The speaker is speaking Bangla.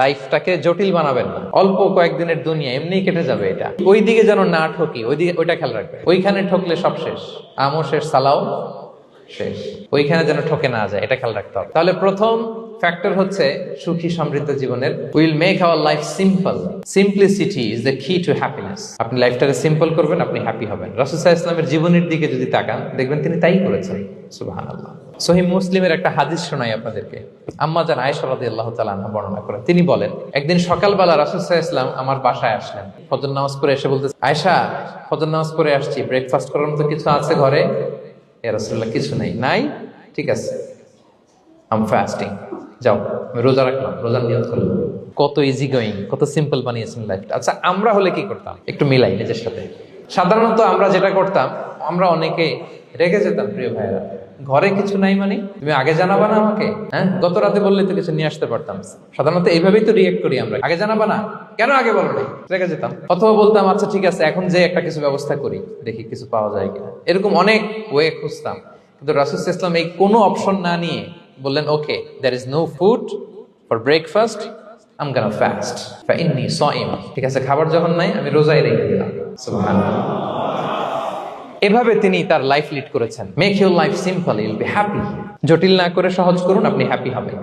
লাইফটাকে জটিল বানাবেন না। অল্প কয়েকদিনের দুনিয়া এমনিই কেটে যাবে, এটা ওই দিকে যেন না ঠকি, ওইটা খেয়াল রাখবে। ওইখানে ঠকলে সব শেষ, আমও শেষ, সালাও শেষ। ওইখানে যেন ঠকে না যায়, এটা খেয়াল রাখতে হবে। তাহলে প্রথম ফ্যাক্টর হচ্ছে সুখী সমৃদ্ধ জীবনের will make our life simple. Simplicity is the কি টু হ্যাপিনেস। আপনি লাইফটাকে সিম্পল করবেন, আপনি হ্যাপি হবেন। রাসূল সাল্লাল্লাহু আলাইহি ওয়াসাল্লামের জীবনের দিকে যদি তাকান, দেখবেন তিনি তাই করেছেন। সুবহানাল্লাহ। সহিহ মুসলিমের একটা হাদিস শোনাই আপনাদেরকে। আম্মা জান আয়েশা রাদিয়াল্লাহু তাআলা আনহা বর্ণনা করেন। তিনি বলেন, একদিন সকালবেলা রাসূল সাল্লাল্লাহু আলাইহি ওয়াসাল্লাম আমার বাসায় আসলেন। ফজর নামাজ পড়ে এসে বলতেছে, আয়েশা ফজর নামাজ পড়ে আসছি, ব্রেকফাস্ট করার মতো কিছু আছে ঘরে? ইয়া রাসূলুল্লাহ, কিছু নাই। নাই? ঠিক আছে, আম ফাস্টিং, যাও আমি রোজা রাখলাম, রোজার নিয়ত করলাম। কত ইজি গোয়িং, কত সিম্পল বানিয়েছেন লাইফটা। আচ্ছা, আমরা হলে কি করতাম? একটু মিলাই নিজের সাথে। সাধারণত আমরা যেটা করতাম, আমরা অনেকে রেগে যেতাম। প্রিয় ভাইয়েরা, ঘরে কিছু নাই মানে তুমি আগে জানাবা না আমাকে? হ্যাঁ, গত রাতে বললে তো কিছু নিয়ে আসতে পারতাম। সাধারণত এইভাবেই তো রিয়েক্ট করি আমরা, আগে জানাবা না কেন, আগে বলো না, রেগে যেতাম। অথবা বলতাম, আচ্ছা ঠিক আছে, এখন যে একটা কিছু ব্যবস্থা করি, দেখি কিছু পাওয়া যায় কিনা। এরকম অনেক ওয়ে খুঁজতাম। কিন্তু রাসূল সাল্লাল্লাহু আলাইহি ওয়াসাল্লাম এই কোনো অপশন না নিয়ে বললেন, ওকে, there is no food for breakfast, I'm gonna fast fa inni sa'im। ঠিক আছে, খাবার যখন নাই, আমি রোজায় রেখে দিলাম। সুবহানাল্লাহ। এভাবে তিনি তার লাইফ লিড করেছেন। Make your life simple, you'll be happy. জটিল না করে সহজ করুন, আপনি হ্যাপি হবেন।